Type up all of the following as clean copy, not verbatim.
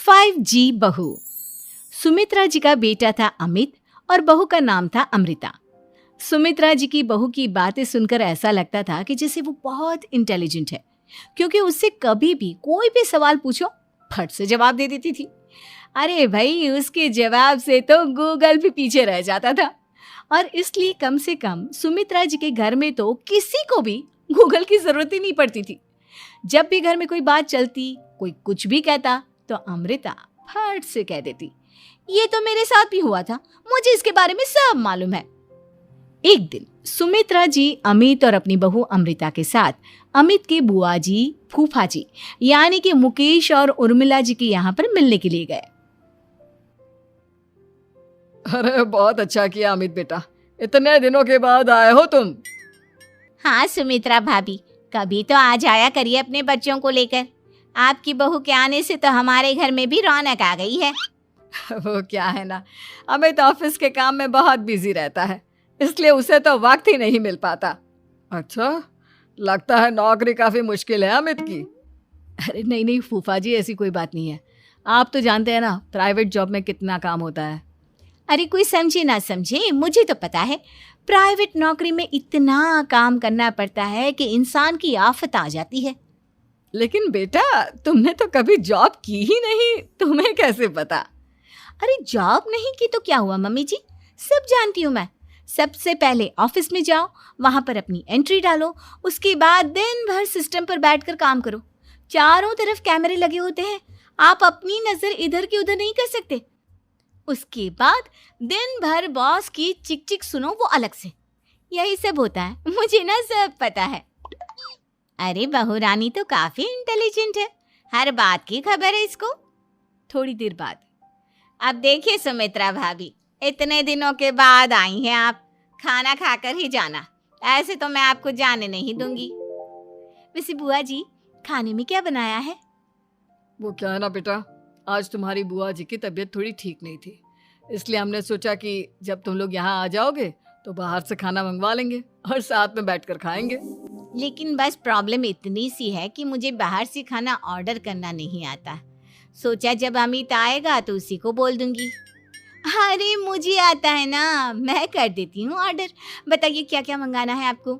5G बहू। सुमित्रा जी का बेटा था अमित और बहू का नाम था अमृता। सुमित्रा जी की बहू की बातें सुनकर ऐसा लगता था कि जैसे वो बहुत इंटेलिजेंट है, क्योंकि उससे कभी भी कोई भी सवाल पूछो फट से जवाब दे देती थी। अरे भाई, उसके जवाब से तो गूगल भी पीछे रह जाता था। और इसलिए कम से कम सुमित्रा जी के घर में तो किसी को भी गूगल की जरूरत ही नहीं पड़ती थी। जब भी घर में कोई बात चलती, कोई कुछ भी कहता, तो अमृता फट से कह देती, ये तो मेरे साथ भी हुआ था, मुझे इसके बारे में सब मालूम है। एक दिन सुमित्रा जी अमित और अपनी बहू अमृता के साथ अमित के बुआ जी, फूफा जी यानी कि मुकेश और उर्मिला जी के यहाँ पर मिलने के लिए गए। अरे बहुत अच्छा किया अमित बेटा, इतने दिनों के बाद आए हो तुम। हाँ सुमित्रा भाभी, कभी तो आ जाया करिए अपने बच्चों को लेकर। आपकी बहू के आने से तो हमारे घर में भी रौनक आ गई है। वो क्या है ना, अमित ऑफिस के काम में बहुत बिजी रहता है, इसलिए उसे तो वक्त ही नहीं मिल पाता। अच्छा, लगता है नौकरी काफी मुश्किल है अमित की। अरे नहीं नहीं फूफा जी, ऐसी कोई बात नहीं है। आप तो जानते हैं ना प्राइवेट जॉब में कितना काम होता है। अरे कोई समझे ना समझे, मुझे तो पता है प्राइवेट नौकरी में इतना काम करना पड़ता है कि इंसान की आफत आ जाती है। लेकिन बेटा, तुमने तो कभी जॉब की ही नहीं, तुम्हें कैसे पता? अरे जॉब नहीं की तो क्या हुआ मम्मी जी, सब जानती हूँ मैं। सबसे पहले ऑफिस में जाओ, वहां पर अपनी एंट्री डालो, उसके बाद दिन भर सिस्टम पर बैठकर काम करो। चारों तरफ कैमरे लगे होते हैं, आप अपनी नजर इधर की उधर नहीं कर सकते। उसके बाद दिन भर बॉस की चिक चिक सुनो, वो अलग से। यही सब होता है, मुझे ना सब पता है। अरे बहू रानी तो काफी इंटेलिजेंट है, हर बात की खबर है इसको। थोड़ी देर बाद, अब देखिए सुमित्रा भाभी, इतने दिनों के बाद आई हैं आप, खाना खाकर ही जाना, ऐसे तो मैं आपको जाने नहीं दूंगी। वैसे बुआ जी, खाने में क्या बनाया है? वो क्या है ना बेटा, आज तुम्हारी बुआ जी की तबीयत थोड़ी ठीक नहीं थी, इसलिए हमने सोचा कि जब तुम लोग यहाँ आ जाओगे तो बाहर से खाना मंगवा लेंगे और साथ में बैठकर खाएंगे। लेकिन बस प्रॉब्लम इतनी सी है कि मुझे बाहर से खाना ऑर्डर करना नहीं आता। सोचा जब अमित आएगा तो उसी को बोल दूंगी। अरे मुझे आता है ना, मैं कर देती हूँ ऑर्डर। बताइए क्या क्या मंगाना है आपको?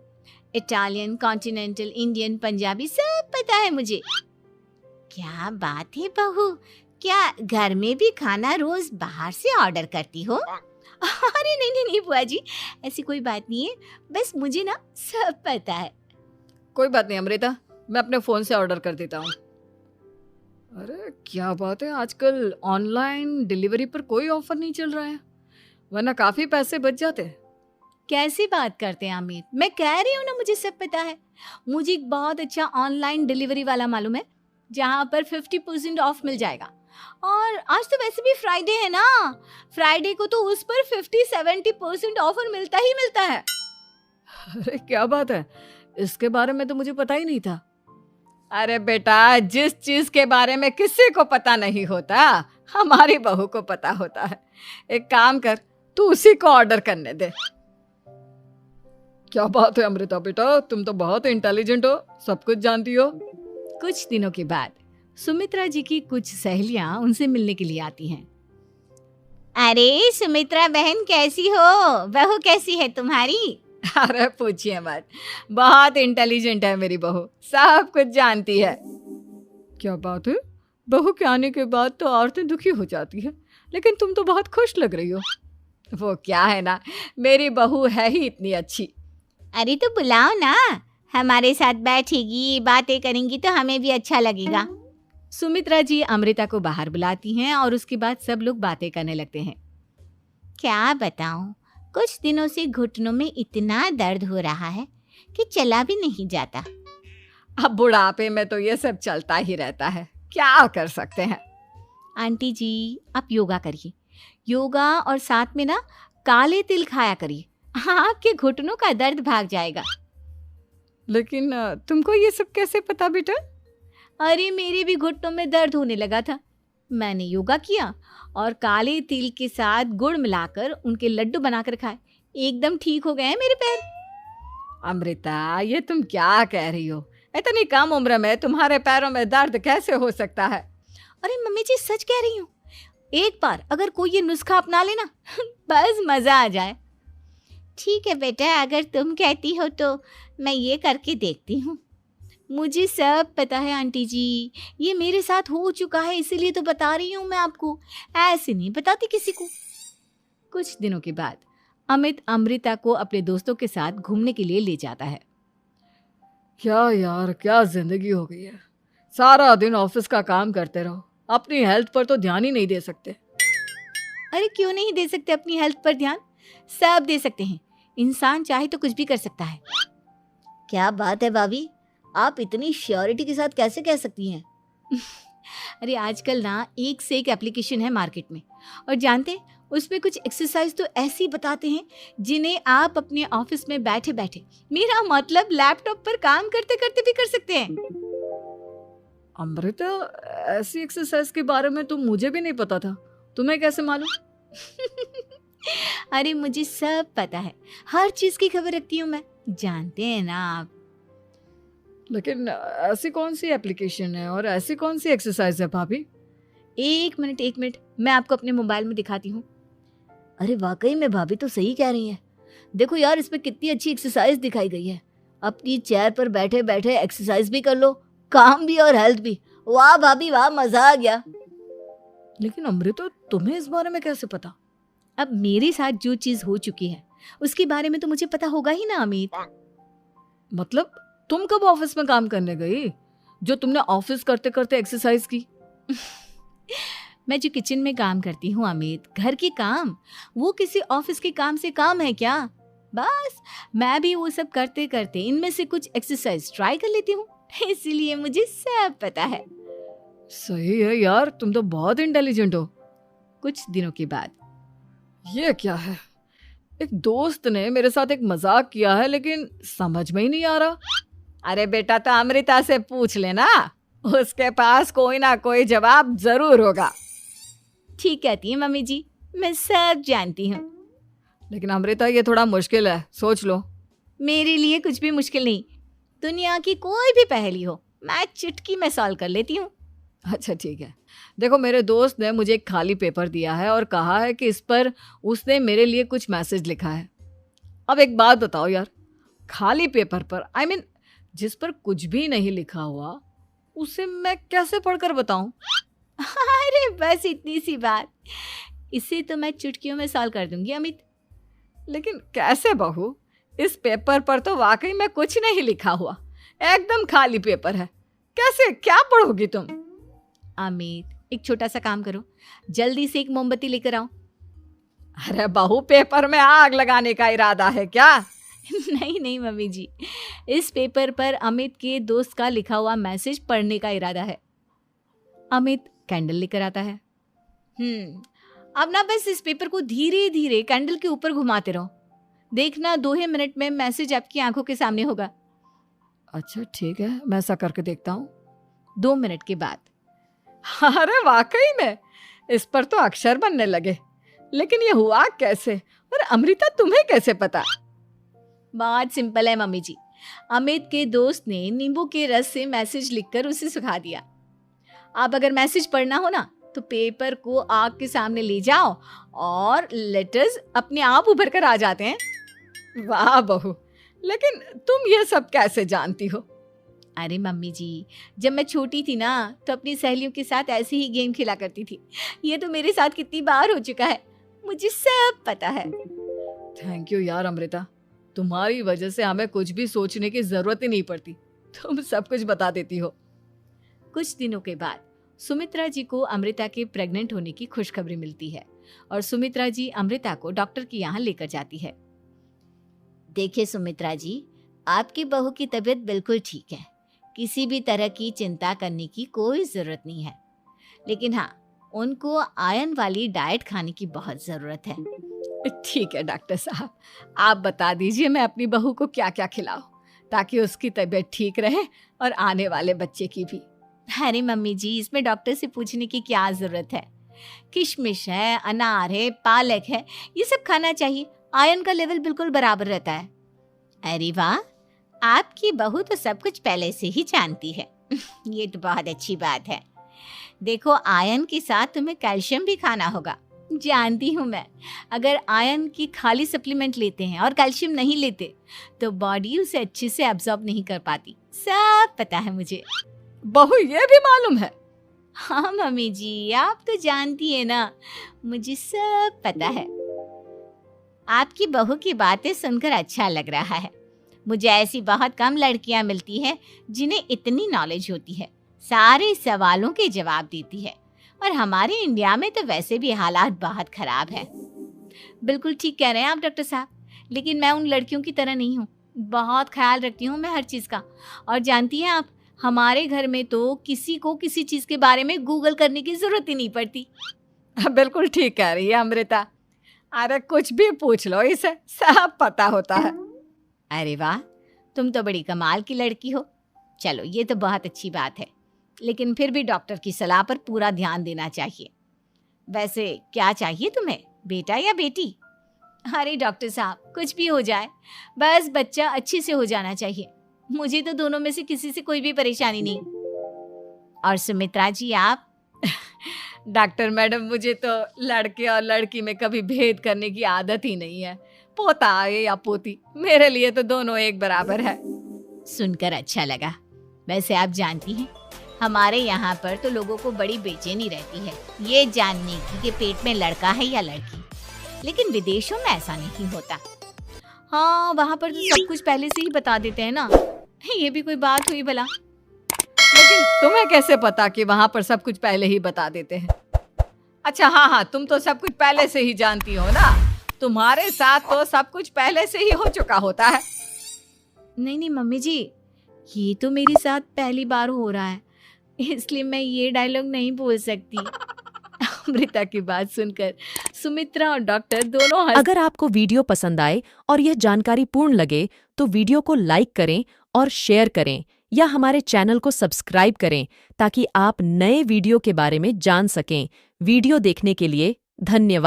इटालियन, कॉन्टिनेंटल, इंडियन, पंजाबी, सब पता है मुझे। क्या बात है बहू, क्या घर में भी खाना रोज बाहर से ऑर्डर करती हो? अरे नहीं नहीं नहीं बुआ जी, ऐसी कोई बात नहीं है, बस मुझे ना सब पता है। कोई बात नहीं अमृता, मैं अपने फोन से ऑर्डर कर देता हूँ। अरे क्या बात है, आजकल ऑनलाइन डिलीवरी पर कोई ऑफर नहीं चल रहा है, वरना काफी पैसे बच जाते हैं। कैसी बात करते हैं अमित, मैं कह रही हूँ ना मुझे सब पता है। मुझे एक बहुत अच्छा ऑनलाइन डिलीवरी वाला मालूम है, जहाँ पर 50% ऑफ मिल जाएगा। और आज तो वैसे भी फ्राइडे है ना, फ्राइडे को तो उस पर 50-70% ऑफर मिलता ही मिलता है। अरे क्या बात है, इसके बारे में तो मुझे पता ही नहीं था। अरे बेटा, जिस चीज के बारे में किसी को पता नहीं होता, हमारी बहू को पता होता है। एक काम कर, तू उसी को ऑर्डर करने दे। क्या बात है अमृता बेटा, तुम तो बहुत इंटेलिजेंट हो, सब कुछ जानती हो। कुछ दिनों के बाद सुमित्रा जी की कुछ सहेलियां उनसे मिलने के लिए आती हैं। अरे सुमित्रा बहन कैसी हो, बहू कैसी है तुम्हारी? अरे पूछिए मत, बहुत इंटेलिजेंट है मेरी बहू, सब कुछ जानती है। क्या बात है, बहू के आने के बाद तो औरतें दुखी हो जाती है, लेकिन तुम तो बहुत खुश लग रही हो। वो क्या है ना, मेरी बहू है ही इतनी अच्छी। अरे तो बुलाओ ना, हमारे साथ बैठेगी, बातें करेंगी तो हमें भी अच्छा लगेगा। सुमित्रा जी अमृता को बाहर बुलाती हैं और उसके बाद सब लोग बातें करने लगते हैं। क्या बताऊं, कुछ दिनों से घुटनों में इतना दर्द हो रहा है कि चला भी नहीं जाता। अब बुढ़ापे में तो ये सब चलता ही रहता है, क्या कर सकते हैं। आंटी जी, आप योगा करिए, योगा और साथ में ना काले तिल खाया करिए, आपके घुटनों का दर्द भाग जाएगा। लेकिन तुमको ये सब कैसे पता बेटा? अरे मेरे भी घुटनों में दर्द होने लगा था, मैंने योगा किया और काले तिल के साथ गुड़ मिलाकर उनके लड्डू बनाकर खाए, एकदम ठीक हो गए हैं मेरे पैर। अमृता, ये तुम क्या कह रही हो? इतनी कम उम्र में तुम्हारे पैरों में दर्द कैसे हो सकता है? अरे मम्मी जी सच कह रही हूँ, एक बार अगर कोई ये नुस्खा अपना लेना बस मजा आ जाए। ठीक है बेटा, अगर तुम कहती हो तो मैं ये करके देखती हूँ। मुझे सब पता है आंटी जी, ये मेरे साथ हो चुका है, इसीलिए तो बता रही हूँ मैं आपको, ऐसे नहीं बताती किसी को। कुछ दिनों के बाद अमित अमृता को अपने दोस्तों के साथ घूमने के लिए ले जाता है। क्या यार, क्या जिंदगी हो गई है। सारा दिन ऑफिस का काम करते रहो, अपनी हेल्थ पर तो ध्यान ही नहीं दे सकते। अरे क्यों नहीं दे सकते अपनी हेल्थ पर ध्यान, सब दे सकते हैं। इंसान चाहे तो कुछ भी कर सकता है। क्या बात है भाभी, आप इतनी श्योरिटी के साथ कैसे कह सकती हैं? अरे आजकल ना एक से एक एप्लीकेशन है मार्केट में, और जानते हैं उसमें कुछ एक्सरसाइज तो ऐसी बताते हैं जिन्हें आप अपने ऑफिस में बैठे बैठे, मेरा मतलब लैपटॉप पर काम करते करते भी कर सकते हैं। अमृता, ऐसी एक्सरसाइज के बारे में तो मुझे भी नहीं पता था, तुम्हें कैसे मालूम? अरे मुझे सब पता है, हर चीज की खबर रखती हूँ मैं, जानते हैं ना आप। लेकिन ऐसी कौन सी एप्लीकेशन है और ऐसी कौन सी एक्सरसाइज है भाभी? एक मिनट, मैं आपको अपने मोबाइल में दिखाती हूँ। अरे वाकई में भाभी तो सही कह रही हैं। देखो यार, इसमें कितनी अच्छी एक्सरसाइज दिखाई गई है। अपनी चेयर पर बैठे बैठे एक्सरसाइज भी कर लो, काम भी और हेल्थ भी। वाह भाभी वाह, मजा आ गया। लेकिन अमृता, तुम्हें इस बारे में कैसे पता? अब मेरे साथ जो चीज हो चुकी है उसके बारे में तो मुझे पता होगा ही ना अमित। मतलब तुम कब ऑफिस में काम करने गई जो तुमने ऑफिस करते करते एक्सरसाइज की? मैं जो किचन में काम करती हूँ अमित, घर के काम, वो किसी ऑफिस के काम से काम है क्या? बस मैं भी वो सब करते करते इनमें से कुछ एक्सरसाइज ट्राई कर लेती हूँ, इसीलिए मुझे सब पता है। सही है यार, तुम तो बहुत इंटेलिजेंट हो। कुछ दिनों के बाद ये क्या है, एक दोस्त ने मेरे साथ एक मजाक किया है लेकिन समझ में ही नहीं आ रहा। अरे बेटा, तो अमृता से पूछ लेना, उसके पास कोई ना कोई जवाब जरूर होगा। ठीक कहती है मम्मी जी, मैं सब जानती हूँ। लेकिन अमृता, ये थोड़ा मुश्किल है, सोच लो। मेरे लिए कुछ भी मुश्किल नहीं, दुनिया की कोई भी पहेली हो मैं चुटकी में सॉल्व कर लेती हूँ। अच्छा ठीक है, देखो मेरे दोस्त ने मुझे एक खाली पेपर दिया है और कहा है कि इस पर उसने मेरे लिए कुछ मैसेज लिखा है। अब एक बात बताओ यार, खाली पेपर पर, आई मीन जिस पर कुछ भी नहीं लिखा हुआ, उसे मैं कैसे पढ़कर बताऊं? अरे बस इतनी सी बात, इसे तो मैं चुटकियों में सॉल्व कर दूंगी अमित। लेकिन कैसे बहू, इस पेपर पर तो वाकई में कुछ नहीं लिखा हुआ, एकदम खाली पेपर है, कैसे, क्या पढ़ोगी तुम? अमित, एक छोटा सा काम करो, जल्दी से एक मोमबत्ती लेकर आओ। अरे बहू, पेपर में आग लगाने का इरादा है क्या? नहीं मम्मी जी, इस पेपर पर अमित के दोस्त का लिखा हुआ मैसेज पढ़ने का इरादा है। अमित कैंडल लेकर आता है। अब ना बस इस पेपर को धीरे धीरे कैंडल के ऊपर घुमाते रहो, देखना 2 ही मिनट में मैसेज आपकी आंखों के सामने होगा। अच्छा ठीक है, मैं ऐसा करके देखता हूँ। 2 मिनट के बाद, अरे वाकई में इस पर तो अक्षर बनने लगे, लेकिन ये हुआ कैसे? और अमृता, तुम्हें कैसे पता? बहुत सिंपल है मम्मी जी, अमित के दोस्त ने नींबू के रस से मैसेज लिखकर उसे सुखा दिया। आप अगर मैसेज पढ़ना हो ना तो पेपर को आग के सामने ले जाओ और लेटर्स अपने आप उभर कर आ जाते हैं। वाह बहू, लेकिन तुम ये सब कैसे जानती हो? अरे मम्मी जी, जब मैं छोटी थी ना तो अपनी सहेलियों के साथ ऐसे ही गेम खेला करती थी। ये तो मेरे साथ कितनी बार हो चुका है, मुझे सब पता है। थैंक यू यार अमृता, तुम्हारी वजह से हमें कुछ भी सोचने की जरूरत ही नहीं पड़ती, तुम सब कुछ बता देती हो। कुछ दिनों के बाद सुमित्रा जी को अमृता के प्रेग्नेंट होने की खुशखबरी मिलती है और सुमित्रा जी अमृता को डॉक्टर के यहाँ लेकर जाती है। देखिए सुमित्रा जी, आपकी बहू की तबीयत बिल्कुल ठीक है, किसी भी तरह की चिंता करने की कोई ज़रूरत नहीं है, लेकिन हाँ, उनको आयरन वाली डाइट खाने की बहुत ज़रूरत है। ठीक है डॉक्टर साहब, आप बता दीजिए मैं अपनी बहू को क्या क्या खिलाऊं ताकि उसकी तबीयत ठीक रहे और आने वाले बच्चे की भी। अरे मम्मी जी, इसमें डॉक्टर से पूछने की क्या ज़रूरत है, किशमिश है, अनार है, पालक है, ये सब खाना चाहिए, आयरन का लेवल बिल्कुल बराबर रहता है। अरे वाह, आपकी बहू तो सब कुछ पहले से ही जानती है। ये तो बहुत अच्छी बात है। देखो, आयरन के साथ तुम्हें कैल्शियम भी खाना होगा। जानती हूँ मैं, अगर आयरन की खाली सप्लीमेंट लेते हैं और कैल्शियम नहीं लेते तो बॉडी उसे अच्छे से एब्जॉर्ब नहीं कर पाती। सब पता है मुझे। बहू ये भी मालूम है? हाँ मम्मी जी, आप तो जानती है ना, मुझे सब पता है। आपकी बहू की बातें सुनकर अच्छा लग रहा है। मुझे ऐसी बहुत कम लड़कियां मिलती हैं जिन्हें इतनी नॉलेज होती है, सारे सवालों के जवाब देती है। और हमारे इंडिया में तो वैसे भी हालात बहुत खराब है। बिल्कुल ठीक कह रहे हैं आप डॉक्टर साहब, लेकिन मैं उन लड़कियों की तरह नहीं हूँ। बहुत ख्याल रखती हूँ मैं हर चीज़ का। और जानती हैं आप, हमारे घर में तो किसी को किसी चीज़ के बारे में गूगल करने की ज़रूरत ही नहीं पड़ती। बिल्कुल ठीक कह रही है अमृता। अरे कुछ भी पूछ लो, इसे सब पता होता है। अरे वाह, तुम तो बड़ी कमाल की लड़की हो। चलो, ये तो बहुत अच्छी बात है, लेकिन फिर भी डॉक्टर की सलाह पर पूरा ध्यान देना चाहिए। वैसे क्या चाहिए तुम्हें, बेटा या बेटी? अरे डॉक्टर साहब, कुछ भी हो जाए, बस बच्चा अच्छे से हो जाना चाहिए। मुझे तो दोनों में से किसी से कोई भी परेशानी नहीं। और सुमित्रा जी, आप? डॉक्टर मैडम, मुझे तो लड़के और लड़की में कभी भेद करने की आदत ही नहीं है। पोता आए या पोती, मेरे लिए तो दोनों एक बराबर है। सुनकर अच्छा लगा। वैसे आप जानती हैं, हमारे यहाँ पर तो लोगों को बड़ी बेचैनी रहती है ये जानने की कि पेट में लड़का है या लड़की, लेकिन विदेशों में ऐसा नहीं होता। हाँ, वहाँ पर तो सब कुछ पहले से ही बता देते हैं ना। ये भी कोई बात हुई भला? लेकिन तुम्हें कैसे पता कि वहां पर सब कुछ पहले ही बता देते हैं? अच्छा हाँ, तुम तो सब कुछ पहले से ही जानती हो ना। तुम्हारे साथ तो सब कुछ पहले से ही हो चुका होता है। नहीं मम्मी जी, ये तो मेरे साथ पहली बार हो रहा है, इसलिए मैं ये डायलॉग नहीं बोल सकती। अमृता की बात सुनकर सुमित्रा और डॉक्टर दोनों अगर आपको वीडियो पसंद आए और यह जानकारी पूर्ण लगे तो वीडियो को लाइक करें और शेयर करें या हमारे चैनल को सब्सक्राइब करें ताकि आप नए वीडियो के बारे में जान सकें। वीडियो देखने के लिए धन्यवाद।